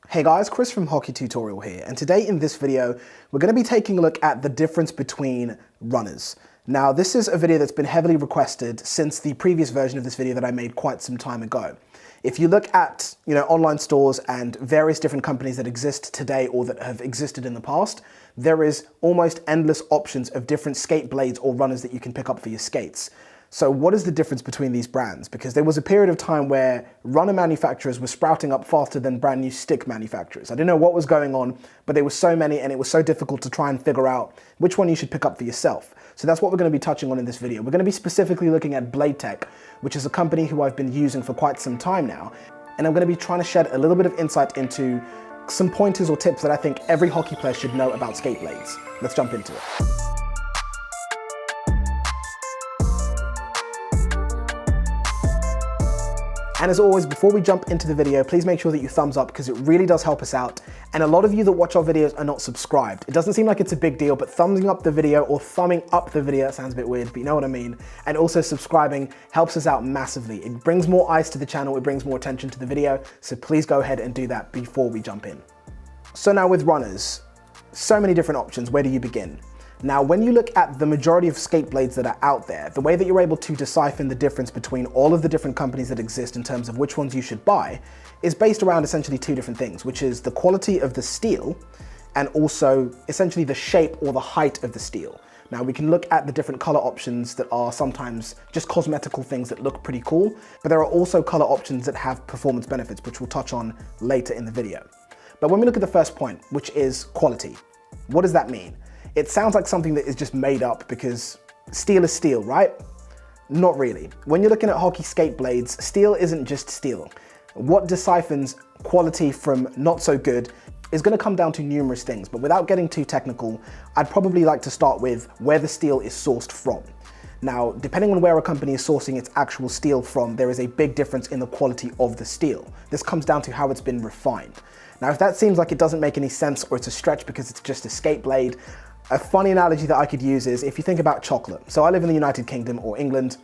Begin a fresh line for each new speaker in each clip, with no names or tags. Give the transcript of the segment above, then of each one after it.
Hey guys, Chris from Hockey Tutorial here, and today in this video, we're going to be taking a look at the difference between runners. Now, this is a video that's been heavily requested since the previous version of this video that I made quite some time ago. If you look at, online stores and various different companies that exist today or that have existed in the past, there is almost endless options of different skate blades or runners that you can pick up for your skates. So what is the difference between these brands? Because there was a period of time where runner manufacturers were sprouting up faster than brand new stick manufacturers. I didn't know what was going on, but there were so many and it was so difficult to try and figure out which one you should pick up for yourself. So that's what we're going to be touching on in this video. We're going to be specifically looking at Latex, which is a company who I've been using for quite some time now. And I'm going to be trying to shed a little bit of insight into some pointers or tips that I think every hockey player should know about skate blades. Let's jump into it. And as always, before we jump into the video, please make sure that you thumbs up because it really does help us out. And a lot of you that watch our videos are not subscribed. It doesn't seem like it's a big deal, but thumbing up the video or thumbing up the video, sounds a bit weird, but you know what I mean. And also subscribing helps us out massively. It brings more eyes to the channel, it brings more attention to the video. So please go ahead and do that before we jump in. So now with runners, so many different options. Where do you begin? Now, when you look at the majority of skate blades that are out there, the way that you're able to decipher the difference between all of the different companies that exist in terms of which ones you should buy is based around essentially two different things, which is the quality of the steel and also essentially the shape or the height of the steel. Now, we can look at the different color options that are sometimes just cosmetical things that look pretty cool, but there are also color options that have performance benefits, which we'll touch on later in the video. But when we look at the first point, which is quality, what does that mean? It sounds like something that is just made up because steel is steel, right? Not really. When you're looking at hockey skate blades, steel isn't just steel. What deciphers quality from not so good is going to come down to numerous things, but without getting too technical, I'd probably like to start with where the steel is sourced from. Now, depending on where a company is sourcing its actual steel from, there is a big difference in the quality of the steel. This comes down to how it's been refined. Now, if that seems like it doesn't make any sense or it's a stretch because it's just a skate blade, a funny analogy that I could use is if you think about chocolate. So I live in the United Kingdom or England.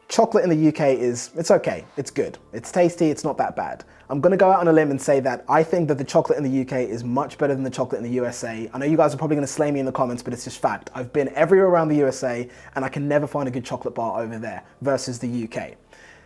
Chocolate in the UK it's okay, it's good, it's tasty, it's not that bad. I'm gonna go out on a limb and say that I think that the chocolate in the UK is much better than the chocolate in the USA. I know you guys are probably gonna slay me in the comments, but it's just fact. I've been everywhere around the USA and I can never find a good chocolate bar over there versus the UK.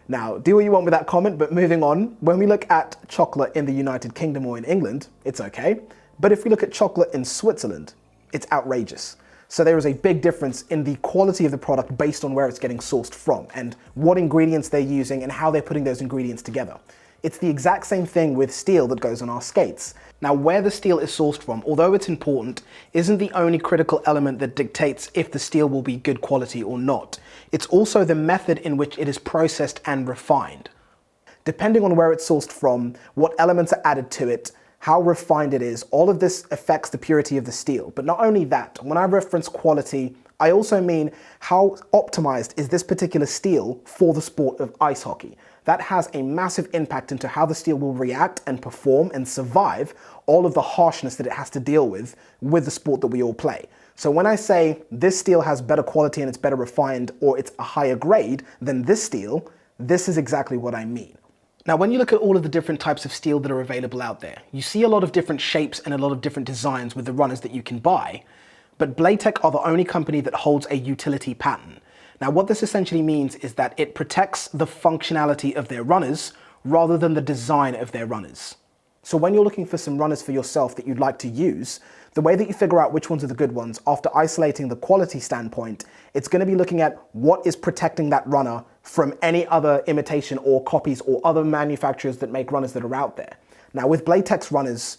Now, do what you want with that comment, but moving on, when we look at chocolate in the United Kingdom or in England, it's okay. But if we look at chocolate in Switzerland, it's outrageous. So there is a big difference in the quality of the product based on where it's getting sourced from and what ingredients they're using and how they're putting those ingredients together. It's the exact same thing with steel that goes on our skates. Now, where the steel is sourced from, although it's important, isn't the only critical element that dictates if the steel will be good quality or not. It's also the method in which it is processed and refined. Depending on where it's sourced from, what elements are added to it, how refined it is, all of this affects the purity of the steel. But not only that, when I reference quality, I also mean how optimized is this particular steel for the sport of ice hockey. That has a massive impact into how the steel will react and perform and survive all of the harshness that it has to deal with the sport that we all play. So when I say this steel has better quality and it's better refined or it's a higher grade than this steel, this is exactly what I mean. Now, when you look at all of the different types of steel that are available out there, you see a lot of different shapes and a lot of different designs with the runners that you can buy, but Latex are the only company that holds a utility patent. Now, what this essentially means is that it protects the functionality of their runners rather than the design of their runners. So when you're looking for some runners for yourself that you'd like to use, the way that you figure out which ones are the good ones after isolating the quality standpoint, it's going to be looking at what is protecting that runner from any other imitation or copies or other manufacturers that make runners that are out there. Now with Latex runners,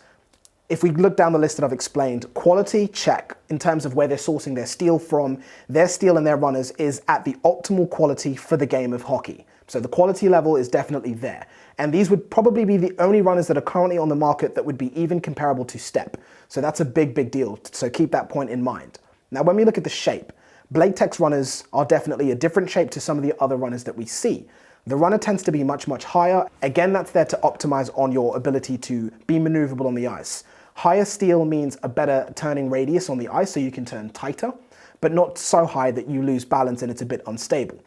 if we look down the list that I've explained, quality check in terms of where they're sourcing their steel from, their steel and their runners is at the optimal quality for the game of hockey. So the quality level is definitely there. And these would probably be the only runners that are currently on the market that would be even comparable to Step. So that's a big, big deal. So keep that point in mind. Now, when we look at the shape, Latex runners are definitely a different shape to some of the other runners that we see. The runner tends to be much, much higher. Again, that's there to optimize on your ability to be maneuverable on the ice. Higher steel means a better turning radius on the ice, so you can turn tighter, but not so high that you lose balance and it's a bit unstable.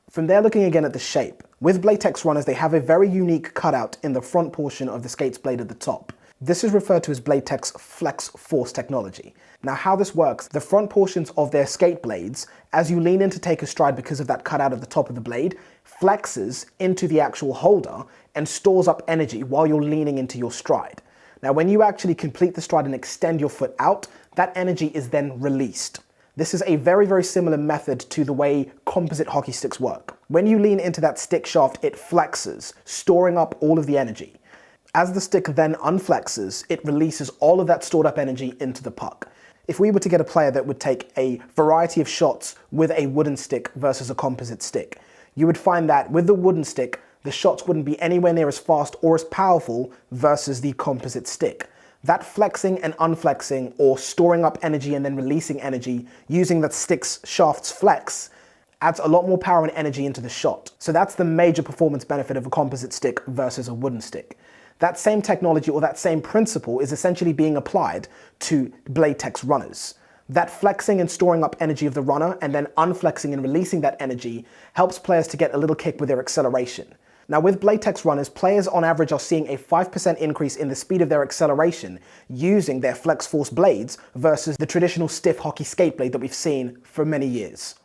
From there, looking again at the shape, with Latex runners, they have a very unique cutout in the front portion of the skates blade at the top. This is referred to as Latex flex force technology. Now how this works, the front portions of their skate blades, as you lean in to take a stride because of that cutout at the top of the blade, flexes into the actual holder and stores up energy while you're leaning into your stride. Now when you actually complete the stride and extend your foot out, that energy is then released. This is a very, very similar method to the way composite hockey sticks work. When you lean into that stick shaft, it flexes, storing up all of the energy. As the stick then unflexes, it releases all of that stored up energy into the puck. If we were to get a player that would take a variety of shots with a wooden stick versus a composite stick, you would find that with the wooden stick, the shots wouldn't be anywhere near as fast or as powerful versus the composite stick. That flexing and unflexing, or storing up energy and then releasing energy using that stick's shaft's flex, adds a lot more power and energy into the shot. So that's the major performance benefit of a composite stick versus a wooden stick. That same technology or that same principle is essentially being applied to Latex runners. That flexing and storing up energy of the runner and then unflexing and releasing that energy helps players to get a little kick with their acceleration. Now with Latex runners, players on average are seeing a 5% increase in the speed of their acceleration using their flex force blades versus the traditional stiff hockey skate blade that we've seen for many years.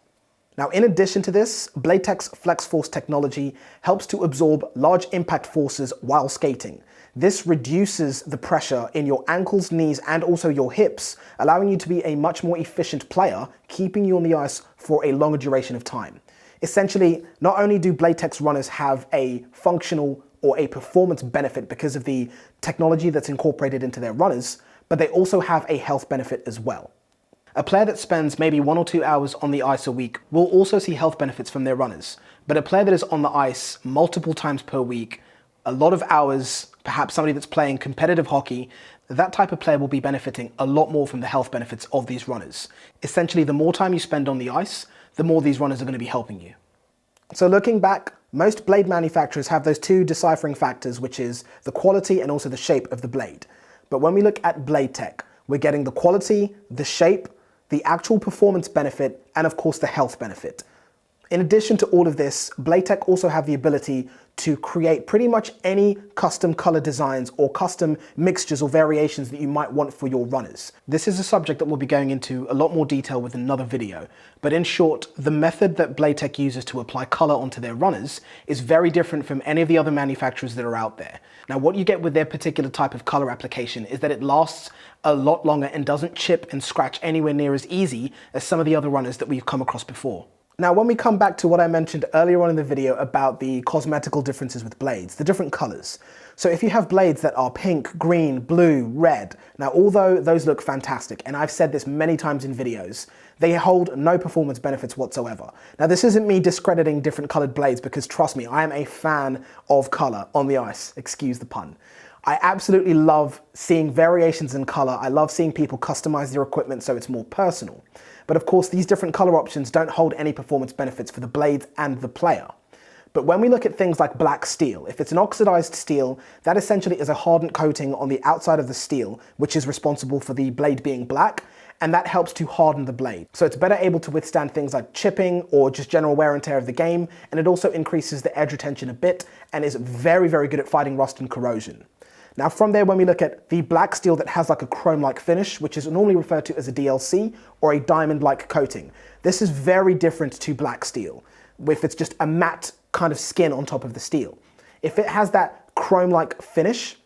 Now, in addition to this, Latex flex force technology helps to absorb large impact forces while skating. This reduces the pressure in your ankles, knees, and also your hips, allowing you to be a much more efficient player, keeping you on the ice for a longer duration of time. Essentially, not only do Latex runners have a functional or a performance benefit because of the technology that's incorporated into their runners, but they also have a health benefit as well. A player that spends maybe 1 or 2 hours on the ice a week will also see health benefits from their runners. But a player that is on the ice multiple times per week, a lot of hours, perhaps somebody that's playing competitive hockey, that type of player will be benefiting a lot more from the health benefits of these runners. Essentially, the more time you spend on the ice, the more these runners are going to be helping you. So looking back, most blade manufacturers have those two deciphering factors, which is the quality and also the shape of the blade. But when we look at blade tech, we're getting the quality, the shape, the actual performance benefit, and of course the health benefit. In addition to all of this, Blade Tech also have the ability to create pretty much any custom color designs or custom mixtures or variations that you might want for your runners. This is a subject that we'll be going into a lot more detail with another video, but in short, the method that Blade Tech uses to apply color onto their runners is very different from any of the other manufacturers that are out there. Now, what you get with their particular type of color application is that it lasts a lot longer and doesn't chip and scratch anywhere near as easy as some of the other runners that we've come across before. Now, when we come back to what I mentioned earlier on in the video about the cosmetical differences with blades, the different colors. So if you have blades that are pink, green, blue, red, now although those look fantastic, and I've said this many times in videos, they hold no performance benefits whatsoever. Now this isn't me discrediting different colored blades because trust me, I am a fan of color on the ice, excuse the pun. I absolutely love seeing variations in color. I love seeing people customize their equipment so it's more personal. But of course, these different color options don't hold any performance benefits for the blades and the player. But when we look at things like black steel, if it's an oxidized steel, that essentially is a hardened coating on the outside of the steel, which is responsible for the blade being black, and that helps to harden the blade. So it's better able to withstand things like chipping or just general wear and tear of the game, and it also increases the edge retention a bit and is very, very good at fighting rust and corrosion. Now from there, when we look at the black steel that has like a chrome-like finish, which is normally referred to as a DLC or a diamond-like coating, this is very different to black steel, if it's just a matte kind of skin on top of the steel. If it has that chrome-like finish,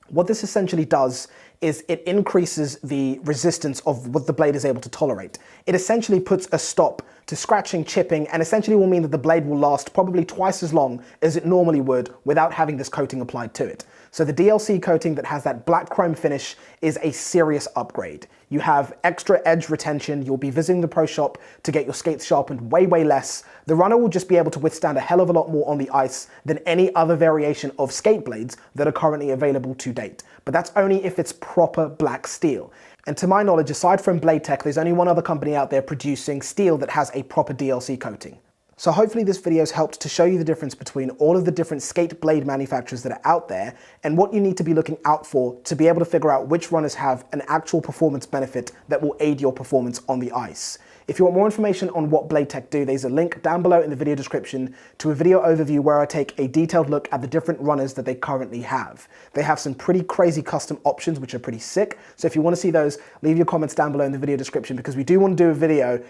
what this essentially does is it increases the resistance of what the blade is able to tolerate. It essentially puts a stop to scratching, chipping, and essentially will mean that the blade will last probably twice as long as it normally would without having this coating applied to it. So the DLC coating that has that black chrome finish is a serious upgrade. You have extra edge retention, you'll be visiting the pro shop to get your skates sharpened way, way less. The runner will just be able to withstand a hell of a lot more on the ice than any other variation of skate blades that are currently available to date. But that's only if it's proper black steel. And to my knowledge, aside from Blade Tech, there's only one other company out there producing steel that has a proper DLC coating. So hopefully this video has helped to show you the difference between all of the different skate blade manufacturers that are out there and what you need to be looking out for to be able to figure out which runners have an actual performance benefit that will aid your performance on the ice. If you want more information on what Blade Tech do, there's a link down below in the video description to a video overview where I take a detailed look at the different runners that they currently have. They have some pretty crazy custom options which are pretty sick, so if you want to see those, leave your comments down below in the video description, because we do want to do a video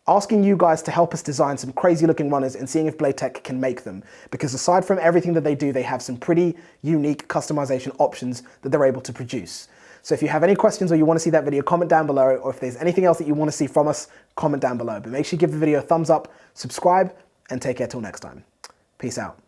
asking you guys to help us design some crazy looking runners and seeing if Blade Tech can make them. Because aside from everything that they do, they have some pretty unique customization options that they're able to produce. So if you have any questions or you want to see that video, comment down below, or if there's anything else that you want to see from us, comment down below. But make sure you give the video a thumbs up, subscribe, and take care till next time. Peace out.